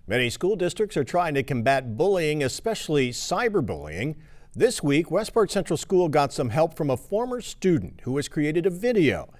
Many school districts are trying to combat bullying, especially cyberbullying. This week, Westport Central School got some help from a former student who has created a video.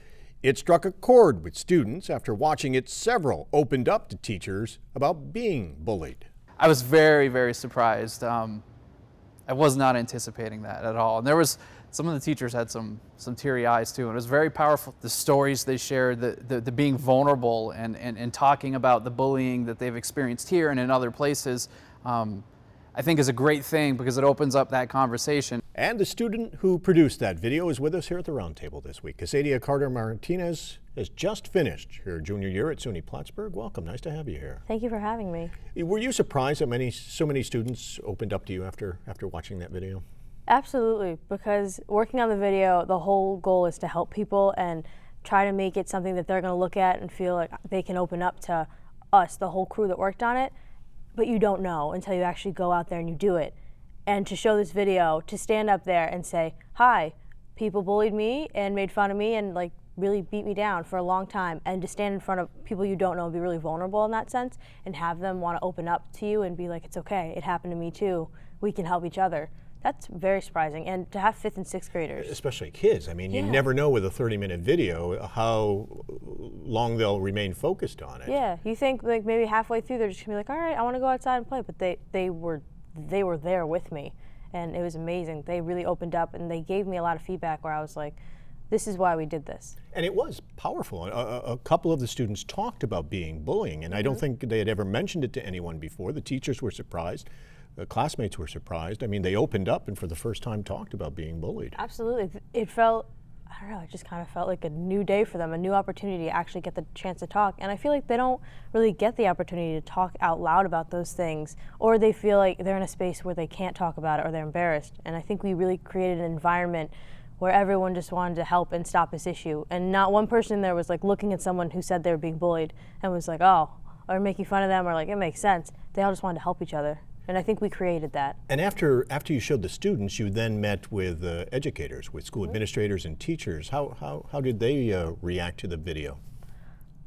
It struck a chord with students. After watching it, several opened up to teachers about being bullied. I was very, very surprised. I was not anticipating that at all. And there was, some of the teachers had some teary eyes too. And it was very powerful. The stories they shared, the being vulnerable and talking about the bullying that they've experienced here and in other places, I think is a great thing because it opens up that conversation. And the student who produced that video is with us here at the Roundtable this week. Kasaydia Carter-Martinez has just finished her junior year at SUNY Plattsburgh. Welcome, nice to have you here. Thank you for having me. Were you surprised that so many students opened up to you after watching that video? Absolutely, because working on the video, the whole goal is to help people and try to make it something that they're going to look at and feel like they can open up to us, the whole crew that worked on it. But you don't know until you actually go out there and you do it. And to show this video, to stand up there and say, hi, people bullied me and made fun of me and like really beat me down for a long time, and to stand in front of people you don't know and be really vulnerable in that sense and have them want to open up to you and be like, it's okay, it happened to me too, we can help each other. That's very surprising. And to have 5th and 6th graders. Especially kids. I mean, you never know with a 30-minute video how long they'll remain focused on it. Yeah, you think like maybe halfway through they're just gonna be like, all right, I want to go outside and play, but they were there with me, and it was amazing. They really opened up and they gave me a lot of feedback where I was like, this is why we did this. And it was powerful. A couple of the students talked about being bullying, and I don't think they had ever mentioned it to anyone before. The teachers were surprised. The classmates were surprised. I mean, they opened up and for the first time talked about being bullied. Absolutely. It felt, I don't know, it just kind of felt like a new day for them, a new opportunity to actually get the chance to talk. And I feel like they don't really get the opportunity to talk out loud about those things, or they feel like they're in a space where they can't talk about it or they're embarrassed. And I think we really created an environment where everyone just wanted to help and stop this issue. And not one person there was like looking at someone who said they were being bullied and was like, oh, or making fun of them, or like, it makes sense. They all just wanted to help each other. And I think we created that. And after you showed the students, you then met with educators, with school administrators and teachers. How did they react to the video?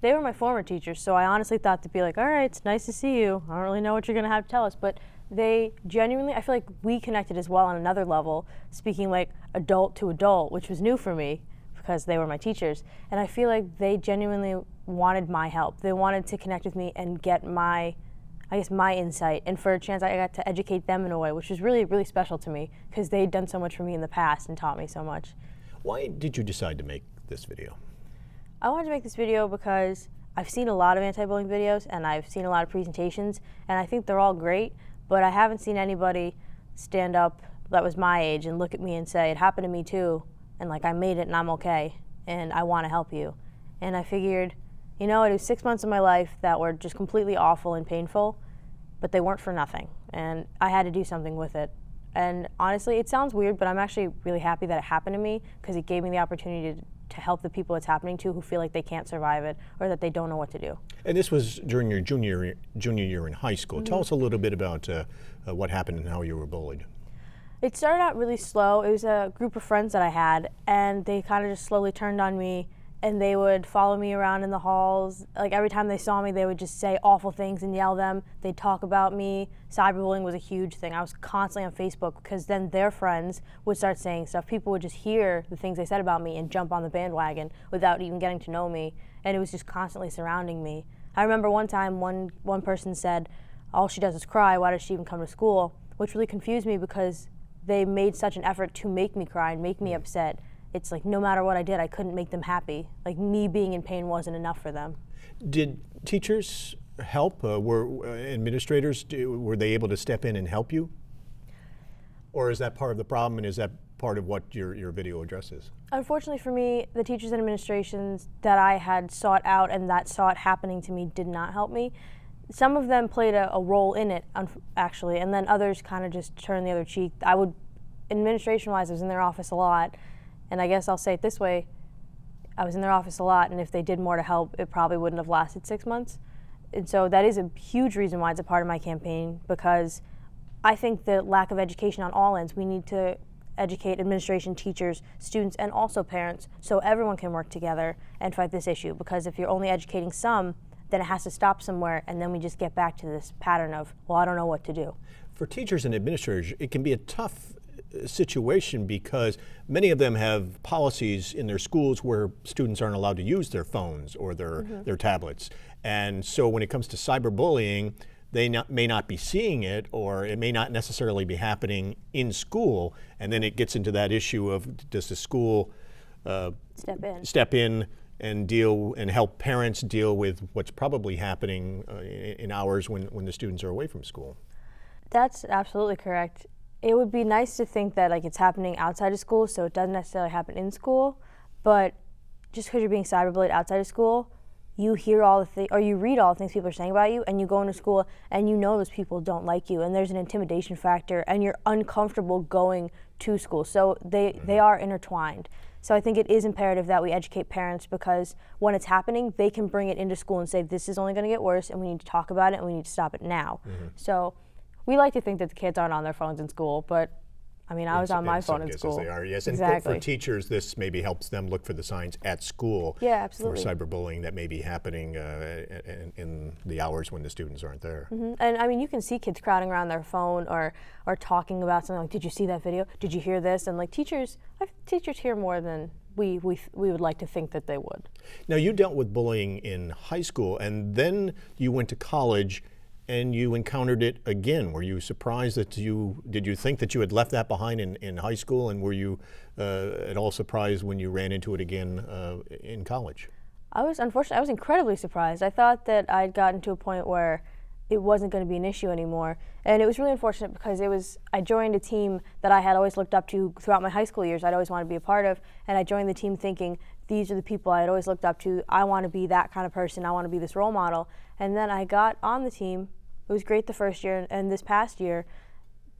They were my former teachers, so I honestly thought they'd be like, all right, it's nice to see you. I don't really know what you're gonna have to tell us, but they genuinely, I feel like we connected as well on another level, speaking like adult to adult, which was new for me because they were my teachers. And I feel like they genuinely wanted my help. They wanted to connect with me and get my insight, and for a chance I got to educate them in a way, which was really, really special to me because they'd done so much for me in the past and taught me so much. Why did you decide to make this video? I wanted to make this video because I've seen a lot of anti-bullying videos and I've seen a lot of presentations, and I think they're all great, but I haven't seen anybody stand up that was my age and look at me and say, it happened to me too, and like I made it and I'm okay, and I want to help you. And I figured, you know, it was 6 months of my life that were just completely awful and painful, but they weren't for nothing, and I had to do something with it. And honestly, it sounds weird, but I'm actually really happy that it happened to me because it gave me the opportunity to help the people it's happening to who feel like they can't survive it or that they don't know what to do. And this was during your junior year in high school. Tell us a little bit about what happened and how you were bullied. It started out really slow. It was a group of friends that I had, and they kind of just slowly turned on me, and they would follow me around in the halls. Like every time they saw me, they would just say awful things and yell them. They'd talk about me. Cyberbullying was a huge thing. I was constantly on Facebook because then their friends would start saying stuff. People would just hear the things they said about me and jump on the bandwagon without even getting to know me. And it was just constantly surrounding me. I remember one time one person said, all she does is cry, why does she even come to school? Which really confused me because they made such an effort to make me cry and make me upset. It's like no matter what I did, I couldn't make them happy. Like me being in pain wasn't enough for them. Did teachers help? Were administrators, were they able to step in and help you? Or is that part of the problem, and is that part of what your video addresses? Unfortunately for me, the teachers and administrations that I had sought out and that saw it happening to me did not help me. Some of them played a role in it, actually, and then others kind of just turned the other cheek. Administration-wise, I was in their office a lot. And I guess I'll say it this way, I was in their office a lot, and if they did more to help, it probably wouldn't have lasted 6 months. And so that is a huge reason why it's a part of my campaign, because I think the lack of education on all ends, we need to educate administration, teachers, students, and also parents so everyone can work together and fight this issue. Because if you're only educating some, then it has to stop somewhere, and then we just get back to this pattern of, well, I don't know what to do. For teachers and administrators, it can be a tough situation because many of them have policies in their schools where students aren't allowed to use their phones or their tablets. And so when it comes to cyberbullying, they may not be seeing it, or it may not necessarily be happening in school, and then it gets into that issue of, does the school step in and deal and help parents deal with what's probably happening in hours when the students are away from school? That's absolutely correct. It would be nice to think that like it's happening outside of school, so it doesn't necessarily happen in school, but just because you're being cyberbullied outside of school, you hear all the things, or you read all the things people are saying about you, and you go into school and you know those people don't like you, and there's an intimidation factor, and you're uncomfortable going to school. So they are intertwined. So I think it is imperative that we educate parents, because when it's happening, they can bring it into school and say, this is only going to get worse, and we need to talk about it, and we need to stop it now. So we like to think that the kids aren't on their phones in school, but I mean, I was on my phone in school. They are, yes. Exactly. And for teachers, this maybe helps them look for the signs at school Yeah, absolutely. for cyberbullying that may be happening in the hours when the students aren't there. And I mean, you can see kids crowding around their phone or talking about something like, did you see that video? Did you hear this? And like teachers hear more than we would like to think that they would. Now, you dealt with bullying in high school, and then you went to college and you encountered it again. Were you surprised did you think that you had left that behind in high school, and were you at all surprised when you ran into it again in college? I was incredibly surprised. I thought that I'd gotten to a point where it wasn't going to be an issue anymore. And it was really unfortunate because I joined a team that I had always looked up to throughout my high school years. I'd always wanted to be a part of, and I joined the team thinking, these are the people I had always looked up to. I want to be that kind of person. I want to be this role model. And then I got on the team. It was great the first year, and this past year,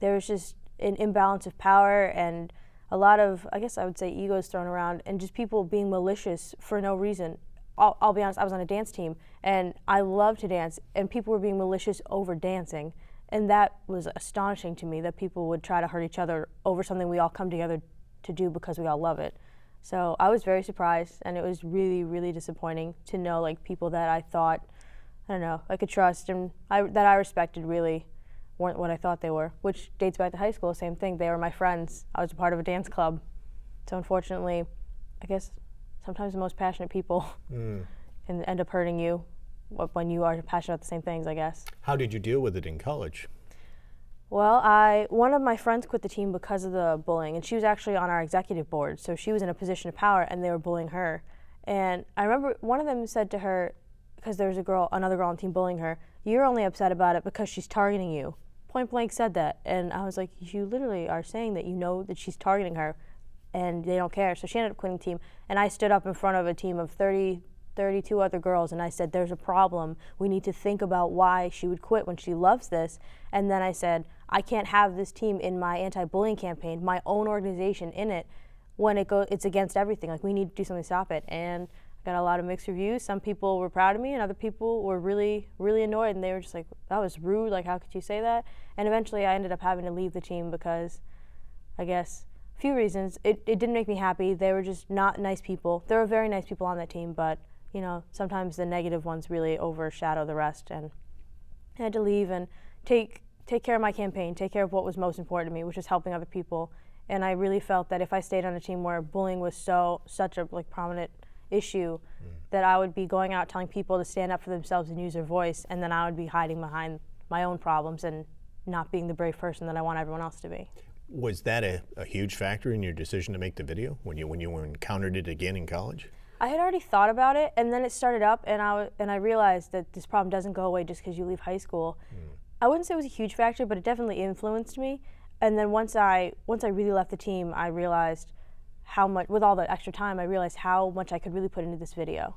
there was just an imbalance of power and a lot of, I guess I would say, egos thrown around, and just people being malicious for no reason. I'll be honest, I was on a dance team, and I love to dance, and people were being malicious over dancing, and that was astonishing to me, that people would try to hurt each other over something we all come together to do because we all love it. So I was very surprised, and it was really, really disappointing to know like people that I thought, I don't know, I could trust and that I respected really weren't what I thought they were, which dates back to high school, same thing. They were my friends. I was a part of a dance club. So unfortunately, I guess sometimes the most passionate people can end up hurting you when you are passionate about the same things, I guess. How did you deal with it in college? Well, one of my friends quit the team because of the bullying, and she was actually on our executive board, so she was in a position of power, and they were bullying her. And I remember one of them said to her, because there was another girl on the team bullying her, you're only upset about it because she's targeting you. Point blank said that. And I was like, you literally are saying that you know that she's targeting her and they don't care. So she ended up quitting the team. And I stood up in front of a team of 32 other girls, and I said, there's a problem. We need to think about why she would quit when she loves this. And then I said, I can't have this team in my anti-bullying campaign, my own organization in it, when it's against everything. Like, we need to do something to stop it. And got a lot of mixed reviews. Some people were proud of me, and other people were really, really annoyed, and they were just like, that was rude, like, how could you say that? And eventually I ended up having to leave the team because, I guess, a few reasons. It didn't make me happy. They were just not nice people. There were very nice people on that team, but, you know, sometimes the negative ones really overshadow the rest, and I had to leave and take care of my campaign, take care of what was most important to me, which was helping other people. And I really felt that if I stayed on a team where bullying was such a like prominent issue, that I would be going out telling people to stand up for themselves and use their voice, and then I would be hiding behind my own problems and not being the brave person that I want everyone else to be. Was that a huge factor in your decision to make the video when you encountered it again in college? I had already thought about it, and then it started up, and I realized that this problem doesn't go away just because you leave high school. I wouldn't say it was a huge factor, but it definitely influenced me. And then once I really left the team, I realized how much, with all the extra time, I realized how much I could really put into this video.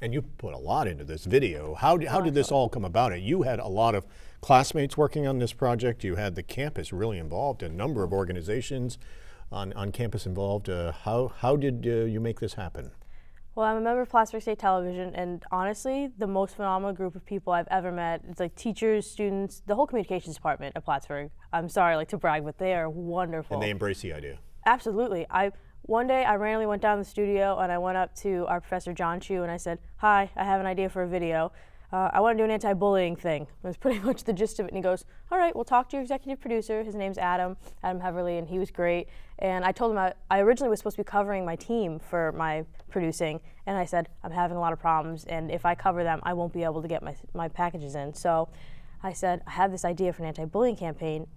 And you put a lot into this video. How did this all come about? You had a lot of classmates working on this project. You had the campus really involved, a number of organizations on campus involved. How did you make this happen? Well, I'm a member of Plattsburgh State Television, and honestly, the most phenomenal group of people I've ever met. It's like teachers, students, the whole communications department at Plattsburgh. I'm sorry, like, to brag, but they are wonderful. And they embrace the idea. Absolutely. One day I randomly went down to the studio and I went up to our professor John Chu and I said, hi, I have an idea for a video. I want to do an anti-bullying thing. It was pretty much the gist of it. And he goes, all right, we'll talk to your executive producer. His name's Adam Heverly, and he was great. And I told him I originally was supposed to be covering my team for my producing, and I said, I'm having a lot of problems, and if I cover them, I won't be able to get my packages in. So I said, I have this idea for an anti-bullying campaign.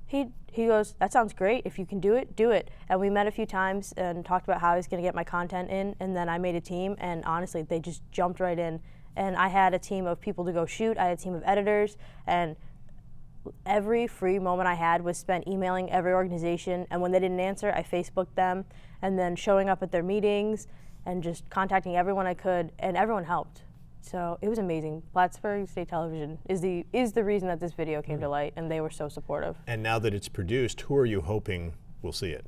He goes, that sounds great. If you can do it, do it. And we met a few times and talked about how I was going to get my content in, and then I made a team, and honestly, they just jumped right in. And I had a team of people to go shoot. I had a team of editors, and every free moment I had was spent emailing every organization, and when they didn't answer, I Facebooked them, and then showing up at their meetings and just contacting everyone I could, and everyone helped. So it was amazing. Plattsburgh State Television is the reason that this video came to light, and they were so supportive. And now that it's produced, who are you hoping will see it?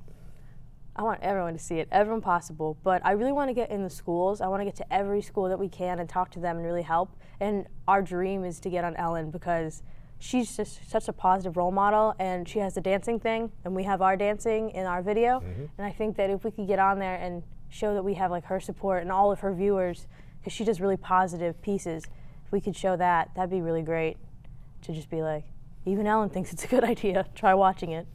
I want everyone to see it, everyone possible, but I really want to get in the schools. I want to get to every school that we can and talk to them and really help. And our dream is to get on Ellen because she's just such a positive role model, and she has the dancing thing, and we have our dancing in our video. And I think that if we could get on there and show that we have like her support and all of her viewers, because she does really positive pieces, if we could show that, that'd be really great. To just be like, even Ellen thinks it's a good idea, try watching it.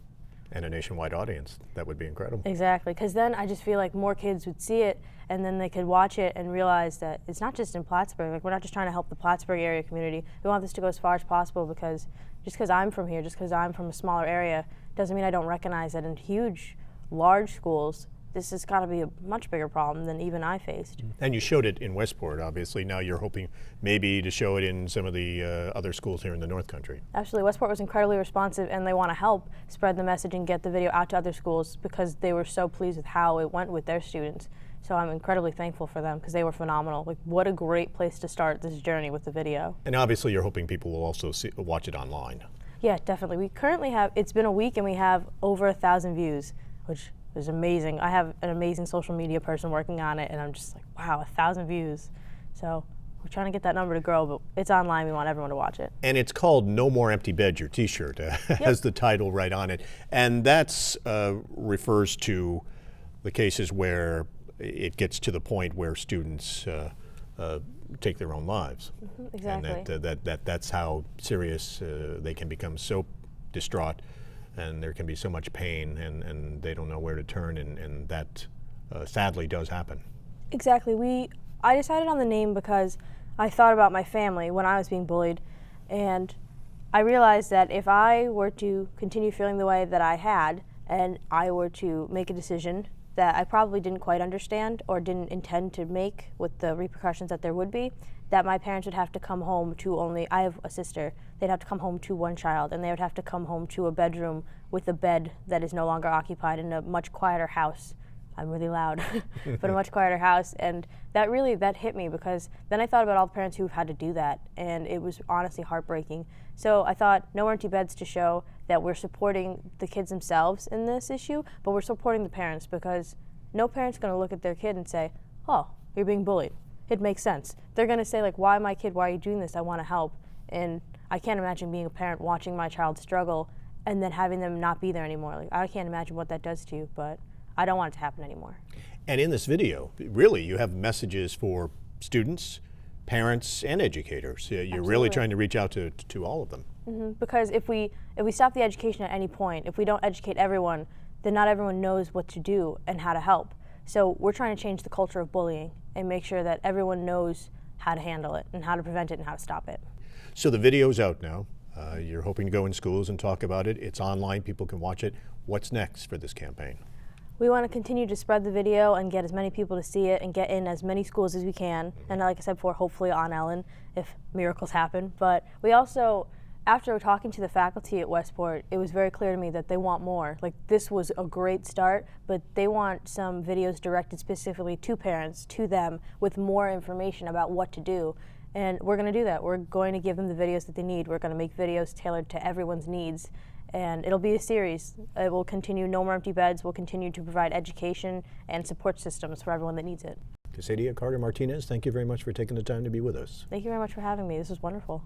And a nationwide audience, that would be incredible. Exactly, because then I just feel like more kids would see it, and then they could watch it and realize that it's not just in Plattsburgh. Like, we're not just trying to help the Plattsburgh area community. We want this to go as far as possible, because just because I'm from here, just because I'm from a smaller area, doesn't mean I don't recognize that in huge, large schools, this has got to be a much bigger problem than even I faced. And you showed it in Westport, obviously. Now you're hoping maybe to show it in some of the other schools here in the North Country. Absolutely. Westport was incredibly responsive, and they want to help spread the message and get the video out to other schools because they were so pleased with how it went with their students. So I'm incredibly thankful for them because they were phenomenal. Like, what a great place to start this journey with the video. And obviously you're hoping people will also watch it online. Yeah, definitely. We currently have, it's been a week, and we have over 1,000 views, which is amazing. I have an amazing social media person working on it, and I'm just like, wow, 1,000 views. So we're trying to get that number to grow, but it's online. We want everyone to watch it. And it's called No More Empty Beds, your t-shirt has the title right on it. And that's refers to the cases where it gets to the point where students take their own lives. Exactly. And that's how serious they can become, so distraught, and there can be so much pain, and they don't know where to turn, and that sadly does happen. Exactly. I decided on the name because I thought about my family when I was being bullied, and I realized that if I were to continue feeling the way that I had, and I were to make a decision that I probably didn't quite understand or didn't intend to make with the repercussions that there would be, that my parents would have to come home to I have a sister, they'd have to come home to one child, and they would have to come home to a bedroom with a bed that is no longer occupied in a much quieter house. I'm really loud, but a much quieter house. And that hit me, because then I thought about all the parents who've had to do that, and it was honestly heartbreaking. So I thought, No More Empty Beds, to show that we're supporting the kids themselves in this issue, but we're supporting the parents, because no parent's gonna look at their kid and say, oh, you're being bullied. It makes sense. They're gonna say, like, why my kid, why are you doing this? I wanna help. And I can't imagine being a parent watching my child struggle and then having them not be there anymore. Like, I can't imagine what that does to you, but I don't want it to happen anymore. And in this video, really, you have messages for students, parents, and educators. You're Absolutely. Really trying to reach out to all of them. Because if we stop the education at any point, if we don't educate everyone, then not everyone knows what to do and how to help. So we're trying to change the culture of bullying and make sure that everyone knows how to handle it and how to prevent it and how to stop it. So the video's out now. You're hoping to go in schools and talk about it. It's online, people can watch it. What's next for this campaign? We want to continue to spread the video and get as many people to see it and get in as many schools as we can. And like I said before, hopefully on Ellen, if miracles happen. But we also, after talking to the faculty at Westport, it was very clear to me that they want more. Like, this was a great start, but they want some videos directed specifically to parents, to them, with more information about what to do. And we're going to do that. We're going to give them the videos that they need. We're going to make videos tailored to everyone's needs. And it'll be a series. It will continue. No More Empty Beds will continue to provide education and support systems for everyone that needs it. Kasaydia Carter-Martinez, thank you very much for taking the time to be with us. Thank you very much for having me. This was wonderful.